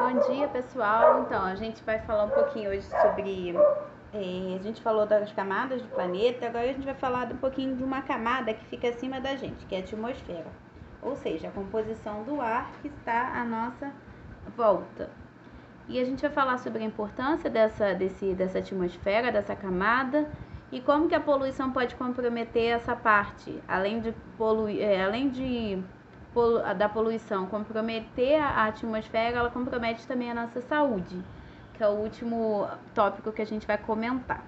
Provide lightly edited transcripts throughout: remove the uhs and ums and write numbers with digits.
Bom dia, pessoal. Então, a gente vai falar um pouquinho hoje sobre... a gente falou das camadas do planeta, agora a gente vai falar um pouquinho de uma camada que fica acima da gente, que é a atmosfera. Ou seja, a composição do ar que está à nossa volta. E a gente vai falar sobre a importância dessa atmosfera, dessa camada, e como que a poluição pode comprometer essa parte, da poluição comprometer a atmosfera, ela compromete também a nossa saúde, que é o último tópico que a gente vai comentar.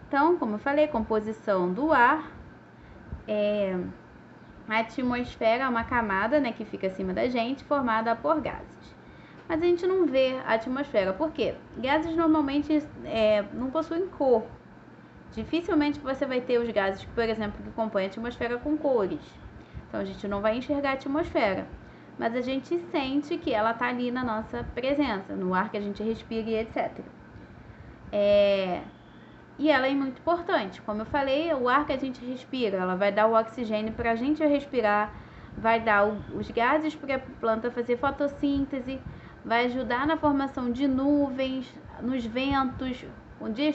Então, como eu falei, composição do ar, a atmosfera é uma camada, né, que fica acima da gente, formada por gases. Mas a gente não vê a atmosfera, por quê? Gases normalmente não possuem cor. Dificilmente você vai ter os gases, por exemplo, que compõem a atmosfera com cores. Então a gente não vai enxergar a atmosfera, mas a gente sente que ela está ali na nossa presença, no ar que a gente respira e etc. E ela é muito importante. Como eu falei, o ar que a gente respira, ela vai dar o oxigênio para a gente respirar, vai dar os gases para a planta fazer fotossíntese, vai ajudar na formação de nuvens, nos ventos. Um dia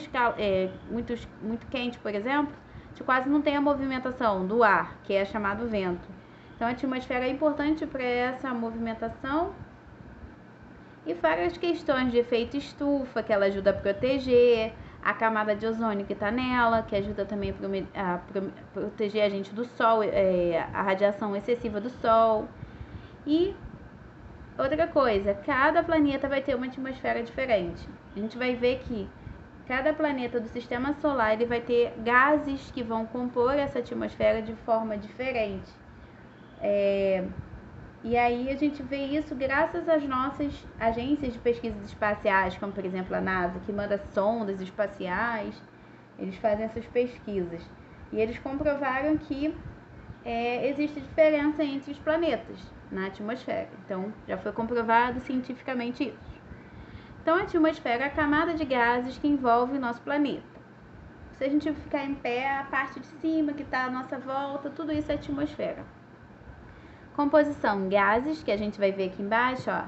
muito quente, por exemplo, a gente quase não tem a movimentação do ar, que é chamado vento. Então a atmosfera é importante para essa movimentação e várias questões de efeito estufa, que ela ajuda a proteger, a camada de ozônio que está nela, que ajuda também a proteger a gente do sol, a radiação excessiva do sol. E outra coisa, cada planeta vai ter uma atmosfera diferente. A gente vai ver que cada planeta do sistema solar ele vai ter gases que vão compor essa atmosfera de forma diferente. E aí a gente vê isso graças às nossas agências de pesquisas espaciais, como por exemplo a NASA, que manda sondas espaciais. Eles fazem essas pesquisas. E eles comprovaram que existe diferença entre os planetas na atmosfera. Então já foi comprovado cientificamente isso. Então, a atmosfera é a camada de gases que envolve o nosso planeta. Se a gente ficar em pé, a parte de cima que está à nossa volta, tudo isso é atmosfera. Composição: gases, que a gente vai ver aqui embaixo, ó.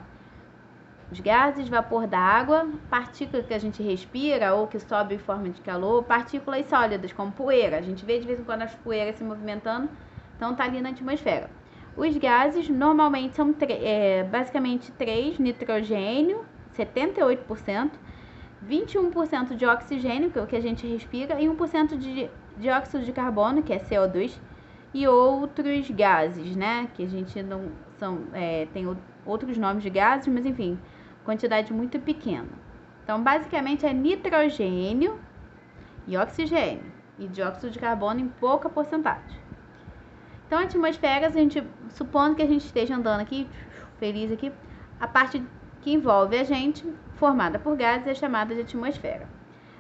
Os gases, vapor da água, partícula que a gente respira ou que sobe em forma de calor, partículas sólidas, como poeira. A gente vê de vez em quando as poeiras se movimentando, então está ali na atmosfera. Os gases normalmente são basicamente 3: nitrogênio, 78%, 21% de oxigênio, que é o que a gente respira, e 1% de dióxido de carbono, que é CO2, e outros gases, né? Que a gente não tem outros nomes de gases, mas enfim, quantidade muito pequena. Então, basicamente é nitrogênio e oxigênio, e dióxido de carbono em pouca porcentagem. Então, a atmosfera, a gente, supondo que a gente esteja andando aqui, feliz aqui, a parte que envolve a gente, formada por gases, é chamada de atmosfera.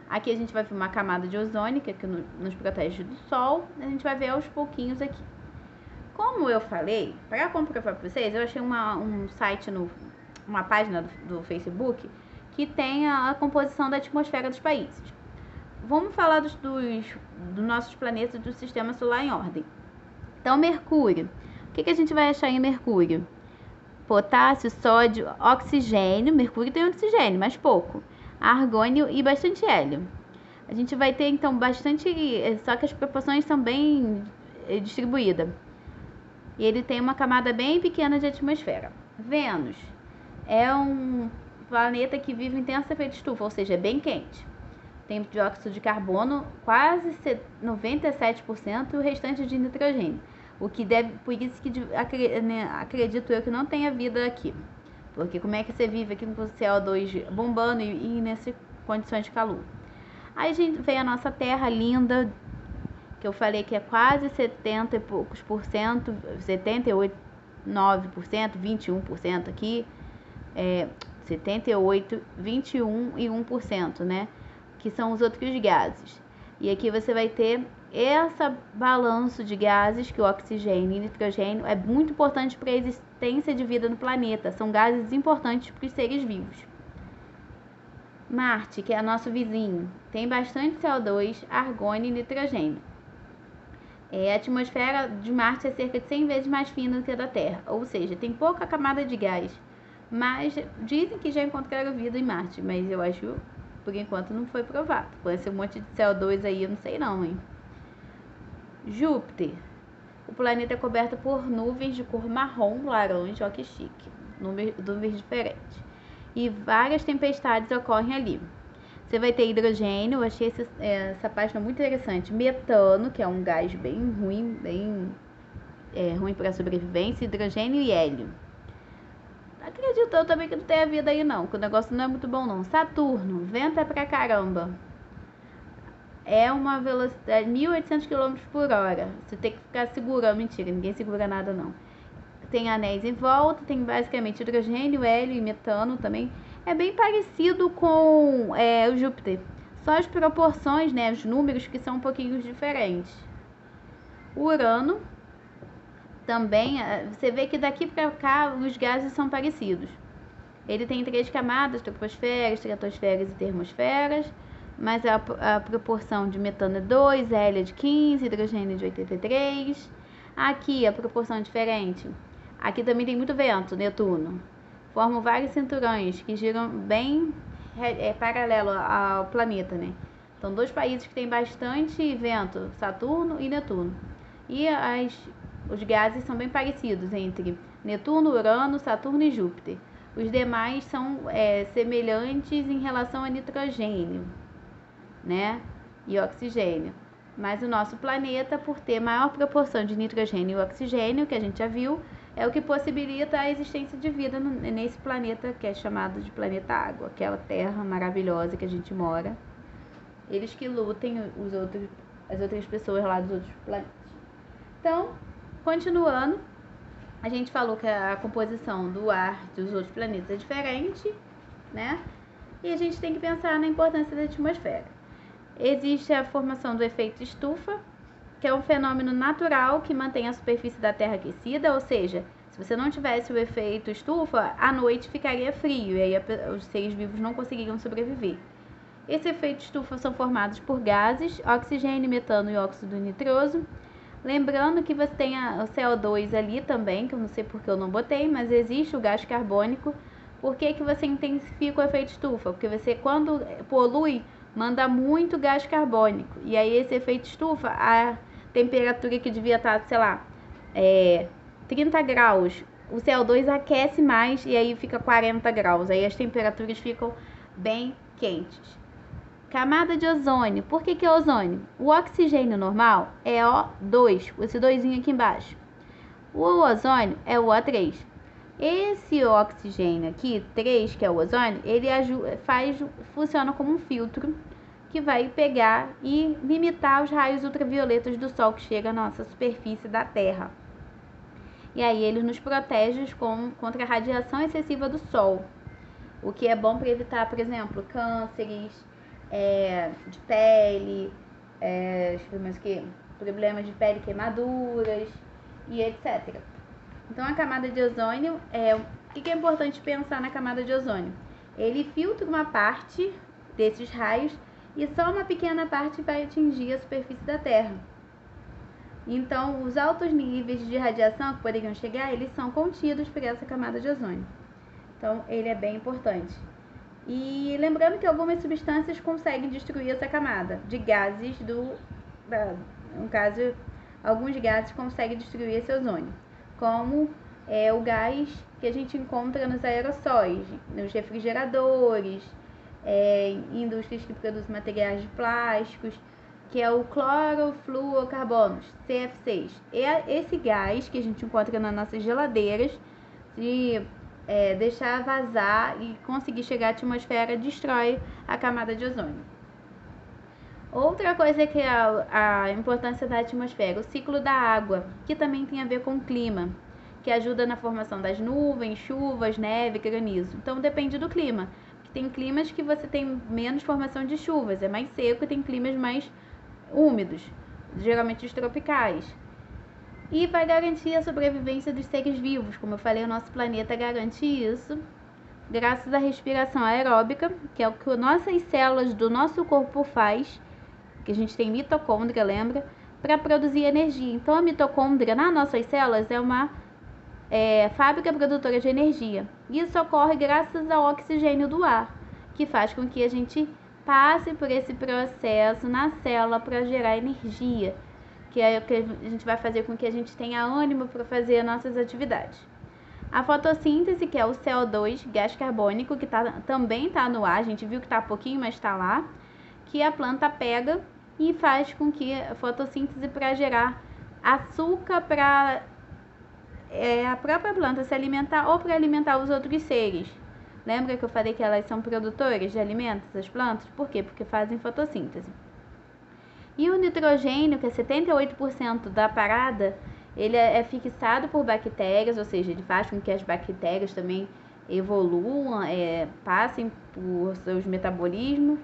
Aqui a gente vai ver uma camada de ozônio, que nos protege do sol, a gente vai ver aos pouquinhos aqui. Como eu falei, para comprovar para vocês, eu achei um site, uma página do Facebook, que tem a composição da atmosfera dos países. Vamos falar dos nossos planetas do sistema solar em ordem. Então, Mercúrio. O que a gente vai achar em Mercúrio? Potássio, sódio, oxigênio. Mercúrio tem oxigênio, mas pouco. Argônio e bastante hélio. A gente vai ter, então, bastante... Só que as proporções são bem distribuídas. E ele tem uma camada bem pequena de atmosfera. Vênus é um planeta que vive intensa efeito estufa, ou seja, é bem quente. Tem dióxido de carbono quase 97% e o restante de nitrogênio. Por isso que acredito eu que não tenha vida aqui. Porque como é que você vive aqui com o CO2 bombando e nessas condições de calor? Aí a gente vê a nossa Terra linda, que eu falei que é quase 70 e poucos por cento, 78, 9%, 21% aqui, 78, 21 e 1%, né? Que são os outros gases. E aqui você vai ter esse balanço de gases, que o oxigênio e nitrogênio é muito importante para a existência de vida no planeta. São gases importantes para os seres vivos. Marte, que é nosso vizinho, tem bastante CO2, argônio e nitrogênio. A atmosfera de Marte é cerca de 100 vezes mais fina do que a da Terra, ou seja, tem pouca camada de gás. Mas dizem que já encontraram vida em Marte, mas eu acho, por enquanto, não foi provado. Com esse monte de CO2 aí, eu não sei não, hein? Júpiter. O planeta é coberto por nuvens de cor marrom, laranja, ó que chique. Nuvens diferentes. E várias tempestades ocorrem ali. Você vai ter hidrogênio, eu achei essa página muito interessante. Metano, que é um gás bem ruim, ruim para a sobrevivência. Hidrogênio e hélio. Acredito eu também que não tem a vida aí não, que o negócio não é muito bom não. Saturno, venta pra caramba. É uma velocidade 1.800 km por hora. Você tem que ficar segurando. Mentira, ninguém segura nada não. Tem anéis em volta, tem basicamente hidrogênio, hélio e metano também. É bem parecido com o Júpiter. Só as proporções, né, os números que são um pouquinho diferentes. Urano também, você vê que daqui para cá os gases são parecidos. Ele tem 3 camadas, troposfera, estratosferas e termosferas, mas a proporção de metano é 2, hélio é de 15, hidrogênio é de 83. Aqui a proporção é diferente. Aqui também tem muito vento, Netuno. Formam vários cinturões que giram bem paralelo ao planeta, né? Então, 2 países que têm bastante vento, Saturno e Netuno. E os gases são bem parecidos entre Netuno, Urano, Saturno e Júpiter. Os demais são semelhantes em relação a nitrogênio, né? E oxigênio. Mas o nosso planeta, por ter maior proporção de nitrogênio e oxigênio, que a gente já viu, é o que possibilita a existência de vida nesse planeta que é chamado de planeta Água, aquela terra maravilhosa que a gente mora. Eles que lutem as outras pessoas lá dos outros planetas. Então, continuando, a gente falou que a composição do ar dos outros planetas é diferente, né? E a gente tem que pensar na importância da atmosfera. Existe a formação do efeito estufa, que é um fenômeno natural que mantém a superfície da Terra aquecida, ou seja, se você não tivesse o efeito estufa, à noite ficaria frio e aí os seres vivos não conseguiriam sobreviver. Esse efeito estufa são formados por gases, oxigênio, metano e óxido nitroso. Lembrando que você tem o CO2 ali também, que eu não sei porque eu não botei, mas existe o gás carbônico. Por que você intensifica o efeito estufa? Porque você, quando polui, manda muito gás carbônico. E aí esse efeito estufa, a temperatura que devia estar, sei lá, 30 graus, o CO2 aquece mais e aí fica 40 graus. Aí as temperaturas ficam bem quentes. Camada de ozônio. Por que é ozônio? O oxigênio normal é O2, esse doisinho aqui embaixo. O ozônio é o O3. Esse oxigênio aqui, 3, que é o ozônio, ele funciona como um filtro que vai pegar e limitar os raios ultravioletas do Sol que chega à nossa superfície da Terra. E aí ele nos protege contra a radiação excessiva do Sol, o que é bom para evitar, por exemplo, cânceres de pele, problemas de pele, queimaduras e etc. Então a camada de ozônio, o que é importante pensar na camada de ozônio? Ele filtra uma parte desses raios e só uma pequena parte vai atingir a superfície da Terra. Então os altos níveis de radiação que poderiam chegar, eles são contidos por essa camada de ozônio. Então ele é bem importante. E lembrando que algumas substâncias conseguem destruir essa camada de gases no caso, alguns gases conseguem destruir esse ozônio, como o gás que a gente encontra nos aerossóis, nos refrigeradores, indústrias que produzem materiais de plásticos, que é o clorofluorcarbonos, CF6. Esse gás que a gente encontra nas nossas geladeiras, deixar vazar e conseguir chegar à atmosfera, destrói a camada de ozônio. Outra coisa que é a importância da atmosfera, o ciclo da água, que também tem a ver com o clima, que ajuda na formação das nuvens, chuvas, neve, granizo. Então depende do clima. Tem climas que você tem menos formação de chuvas, é mais seco, e tem climas mais úmidos, geralmente os tropicais. E vai garantir a sobrevivência dos seres vivos. Como eu falei, o nosso planeta garante isso, graças à respiração aeróbica, que é o que nossas células do nosso corpo faz, que a gente tem mitocôndria, lembra? Para produzir energia. Então a mitocôndria nas nossas células é uma fábrica produtora de energia. Isso ocorre graças ao oxigênio do ar, que faz com que a gente passe por esse processo na célula para gerar energia, que é o que a gente vai fazer com que a gente tenha ânimo para fazer nossas atividades. A fotossíntese, que é o CO2, gás carbônico, que também está no ar, a gente viu que está pouquinho, mas está lá, que a planta pega e faz com que a fotossíntese para gerar açúcar para a própria planta se alimentar ou para alimentar os outros seres. Lembra que eu falei que elas são produtoras de alimentos, as plantas? Por quê? Porque fazem fotossíntese. E o nitrogênio, que é 78% da parada, ele é fixado por bactérias, ou seja, ele faz com que as bactérias também evoluam, passem por seus metabolismos.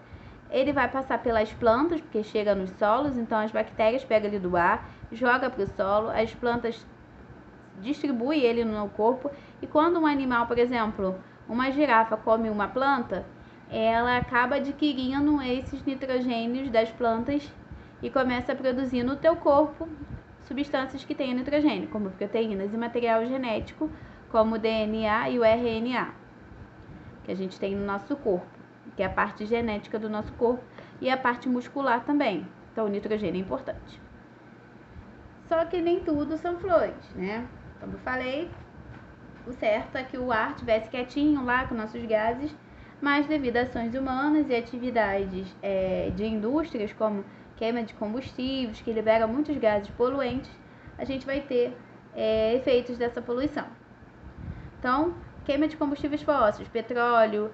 Ele vai passar pelas plantas, porque chega nos solos, então as bactérias pegam ele do ar, joga para o solo, as plantas distribuem ele no corpo, e quando um animal, por exemplo, uma girafa come uma planta, ela acaba adquirindo esses nitrogênios das plantas e começa a produzir no teu corpo substâncias que têm nitrogênio, como proteínas e material genético, como o DNA e o RNA, que a gente tem no nosso corpo, que é a parte genética do nosso corpo e a parte muscular também. Então, o nitrogênio é importante. Só que nem tudo são flores, né? Como eu falei, o certo é que o ar estivesse quietinho lá com nossos gases, mas devido a ações humanas e atividades de indústrias, como queima de combustíveis, que libera muitos gases poluentes, a gente vai ter efeitos dessa poluição. Então, queima de combustíveis fósseis, petróleo,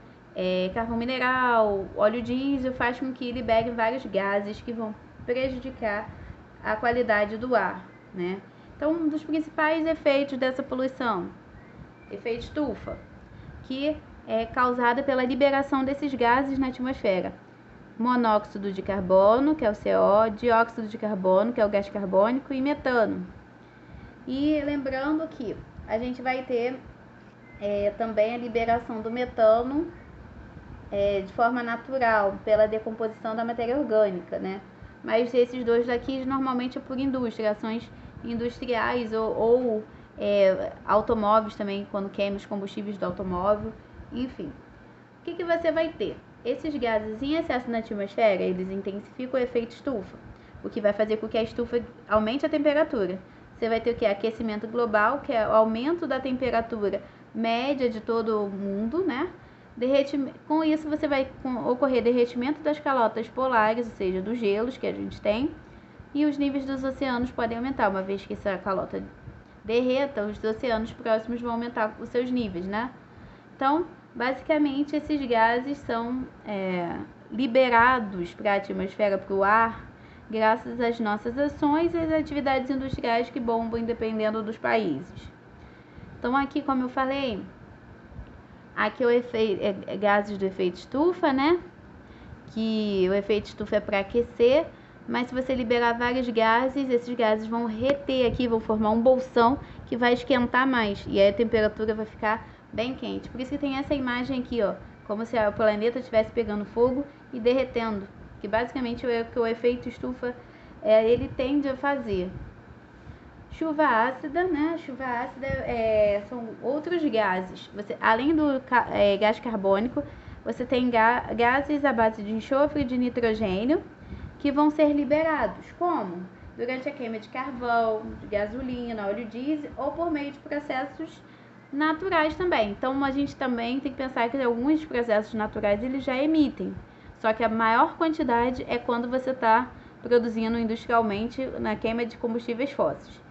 carvão mineral, óleo diesel, faz com que libere vários gases que vão prejudicar a qualidade do ar, né? Então, um dos principais efeitos dessa poluição, efeito estufa, que é causado pela liberação desses gases na atmosfera. Monóxido de carbono, que é o CO, dióxido de carbono, que é o gás carbônico, e metano. E lembrando que a gente vai ter também a liberação do metano de forma natural, pela decomposição da matéria orgânica, né? Mas esses dois daqui normalmente é por indústria, ações industriais ou automóveis também, quando queima os combustíveis do automóvel, enfim. O que você vai ter? Esses gases em excesso na atmosfera, eles intensificam o efeito estufa, o que vai fazer com que a estufa aumente a temperatura. Você vai ter o que? Aquecimento global, que é o aumento da temperatura média de todo o mundo, né? Com isso, você vai ocorrer derretimento das calotas polares, ou seja, dos gelos que a gente tem, e os níveis dos oceanos podem aumentar, uma vez que essa calota derreta, os oceanos próximos vão aumentar os seus níveis, né? Então, basicamente, esses gases são liberados para a atmosfera, para o ar, graças às nossas ações e às atividades industriais que bombam dependendo dos países. Então, aqui, como eu falei, aqui o efeito gases do efeito estufa, né? Que o efeito estufa é para aquecer, mas se você liberar vários gases, esses gases vão reter aqui, vão formar um bolsão que vai esquentar mais, e aí a temperatura vai ficar bem quente. Por isso que tem essa imagem aqui, ó, como se o planeta estivesse pegando fogo e derretendo, que basicamente é o que o efeito estufa ele tende a fazer. Chuva ácida, né? Chuva ácida são outros gases. Além do gás carbônico, você tem gases à base de enxofre e de nitrogênio que vão ser liberados. Como? Durante a queima de carvão, de gasolina, óleo diesel ou por meio de processos naturais também. Então, a gente também tem que pensar que alguns processos naturais eles já emitem. Só que a maior quantidade é quando você está produzindo industrialmente na queima de combustíveis fósseis.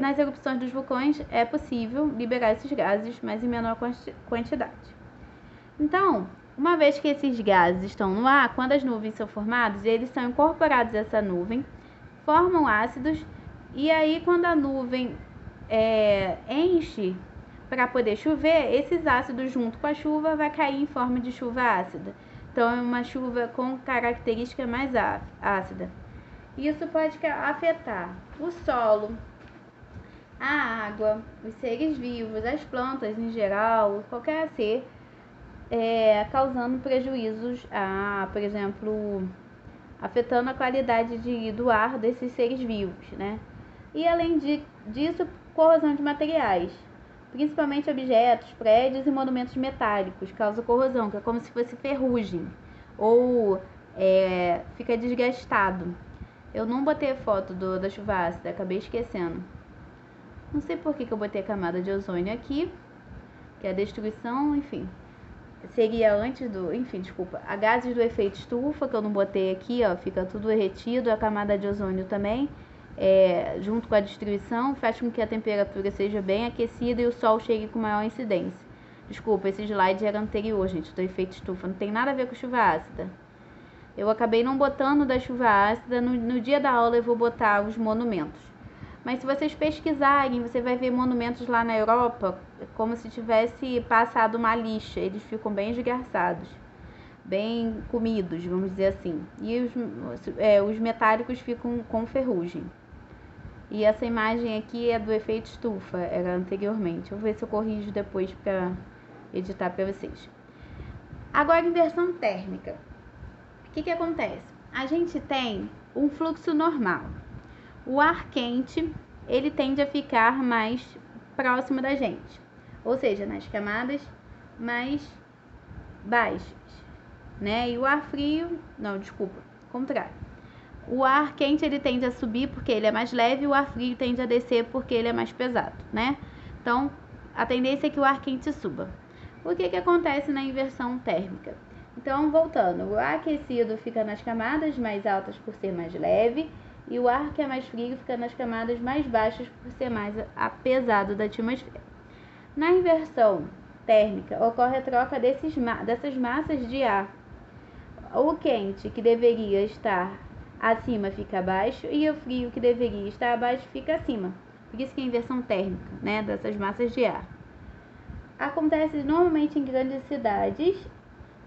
Nas erupções dos vulcões é possível liberar esses gases, mas em menor quantidade. Então, uma vez que esses gases estão no ar, quando as nuvens são formadas, eles são incorporados a essa nuvem, formam ácidos, e aí quando a nuvem enche para poder chover, esses ácidos junto com a chuva vai cair em forma de chuva ácida. Então, é uma chuva com característica mais ácida. Isso pode afetar o solo, a água, os seres vivos, as plantas em geral, qualquer ser, causando prejuízos, por exemplo, afetando a qualidade do ar desses seres vivos, né? E além disso, corrosão de materiais, principalmente objetos, prédios e monumentos metálicos, causa corrosão, que é como se fosse ferrugem, ou fica desgastado. Eu não botei a foto da chuva ácida, acabei esquecendo. Não sei por que eu botei a camada de ozônio aqui, que é a destruição, enfim. Seria antes do... Enfim, desculpa. A gases do efeito estufa, que eu não botei aqui, ó, fica tudo derretido. A camada de ozônio também, junto com a destruição, faz com que a temperatura seja bem aquecida e o sol chegue com maior incidência. Desculpa, esse slide era anterior, gente, do efeito estufa. Não tem nada a ver com chuva ácida. Eu acabei não botando da chuva ácida. No dia da aula eu vou botar os monumentos. Mas se vocês pesquisarem, você vai ver monumentos lá na Europa como se tivesse passado uma lixa. Eles ficam bem esgarçados, bem comidos, vamos dizer assim. E os metálicos ficam com ferrugem. E essa imagem aqui é do efeito estufa, era anteriormente. Eu vou ver se eu corrijo depois para editar para vocês. Agora, inversão térmica. O que acontece? A gente tem um fluxo normal. O ar quente, ele tende a ficar mais próximo da gente, ou seja, nas camadas mais baixas, né? E o ar frio, não, desculpa, contrário. O ar quente, ele tende a subir porque ele é mais leve, e o ar frio tende a descer porque ele é mais pesado, né? Então, a tendência é que o ar quente suba. O que acontece na inversão térmica? Então, voltando, o ar aquecido fica nas camadas mais altas por ser mais leve, e o ar que é mais frio fica nas camadas mais baixas por ser mais pesado da atmosfera. Na inversão térmica, ocorre a troca dessas massas de ar. O quente, que deveria estar acima, fica abaixo, e o frio, que deveria estar abaixo, fica acima. Por isso que é a inversão térmica, né, dessas massas de ar. Acontece normalmente em grandes cidades,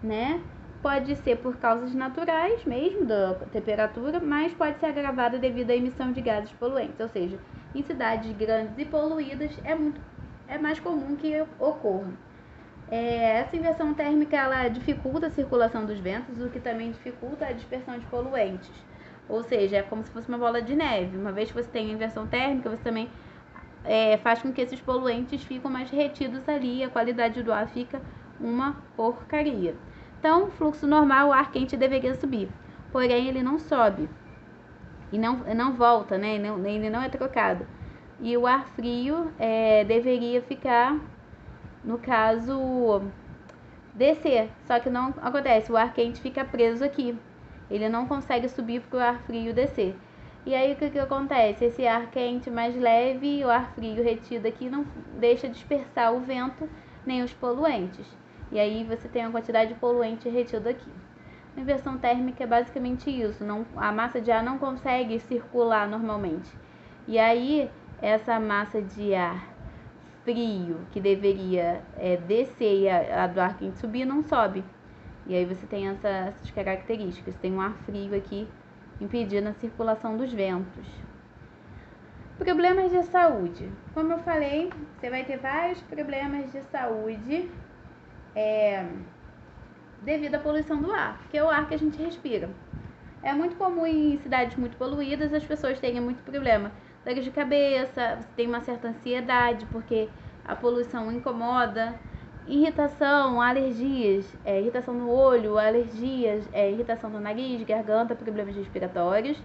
né? Pode ser por causas naturais mesmo, da temperatura, mas pode ser agravada devido à emissão de gases poluentes. Ou seja, em cidades grandes e poluídas é mais comum que ocorra. Essa inversão térmica, ela dificulta a circulação dos ventos, o que também dificulta a dispersão de poluentes. Ou seja, é como se fosse uma bola de neve. Uma vez que você tem a inversão térmica, você também faz com que esses poluentes fiquem mais retidos ali e a qualidade do ar fica uma porcaria. Então, fluxo normal, o ar quente deveria subir, porém ele não sobe e não volta, né? Ele não é trocado. E o ar frio deveria ficar, no caso, descer, só que não acontece, o ar quente fica preso aqui, ele não consegue subir para o ar frio descer. E aí o que acontece? Esse ar quente mais leve, o ar frio retido aqui, não deixa dispersar o vento nem os poluentes. E aí você tem uma quantidade de poluente retido aqui. A inversão térmica é basicamente isso. A massa de ar não consegue circular normalmente. E aí essa massa de ar frio, que deveria descer e a do ar quente subir, não sobe. E aí você tem essas características. Tem um ar frio aqui impedindo a circulação dos ventos. Problemas de saúde. Como eu falei, você vai ter vários problemas de saúde devido à poluição do ar, que é o ar que a gente respira. É muito comum em cidades muito poluídas as pessoas terem muito problema. Dor de cabeça, você tem uma certa ansiedade porque a poluição incomoda, irritação, alergias, irritação no olho, alergias, irritação no nariz, garganta, problemas respiratórios.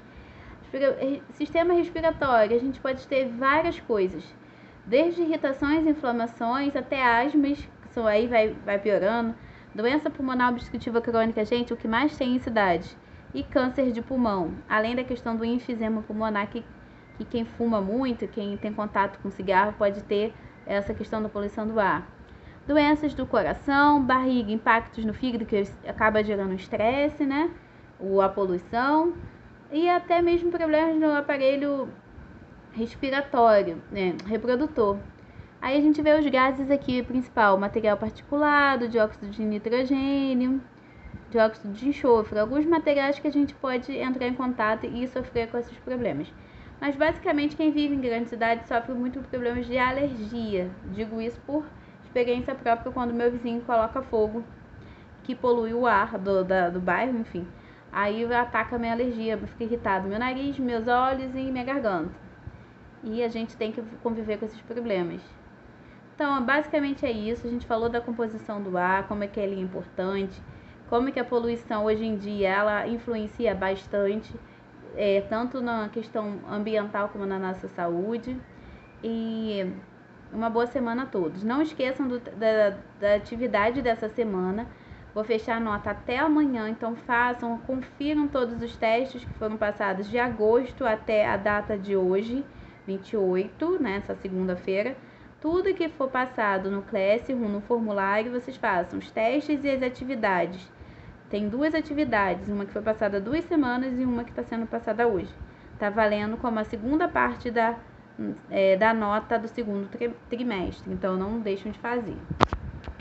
Sistema respiratório, a gente pode ter várias coisas, desde irritações, inflamações, até asmas, que aí vai piorando, doença pulmonar obstrutiva crônica, gente, o que mais tem em cidade, e câncer de pulmão, além da questão do enfisema pulmonar, que quem fuma muito, quem tem contato com cigarro, pode ter essa questão da poluição do ar. Doenças do coração, barriga, impactos no fígado, que acaba gerando estresse, né? A poluição, e até mesmo problemas no aparelho respiratório, né? Reprodutor. Aí a gente vê os gases aqui, principal, material particulado, dióxido de nitrogênio, dióxido de enxofre, alguns materiais que a gente pode entrar em contato e sofrer com esses problemas. Mas basicamente quem vive em grandes cidades sofre muito problemas de alergia. Digo isso por experiência própria, quando meu vizinho coloca fogo, que polui o ar do bairro, enfim. Aí ataca a minha alergia, eu fico irritado, meu nariz, meus olhos e minha garganta. e a gente tem que conviver com esses problemas. Então, basicamente é isso. A gente falou da composição do ar, como é que ele é importante, como é que a poluição hoje em dia ela influencia bastante, tanto na questão ambiental como na nossa saúde. E uma boa semana a todos. Não esqueçam da atividade dessa semana. Vou fechar a nota até amanhã, então confiram todos os testes que foram passados de agosto até a data de hoje, 28, né, essa segunda-feira. Tudo que for passado no Classroom, no formulário, vocês façam os testes e as atividades. Tem 2 atividades, uma que foi passada há 2 semanas e uma que está sendo passada hoje. Está valendo como a segunda parte da nota do segundo trimestre, então não deixem de fazer.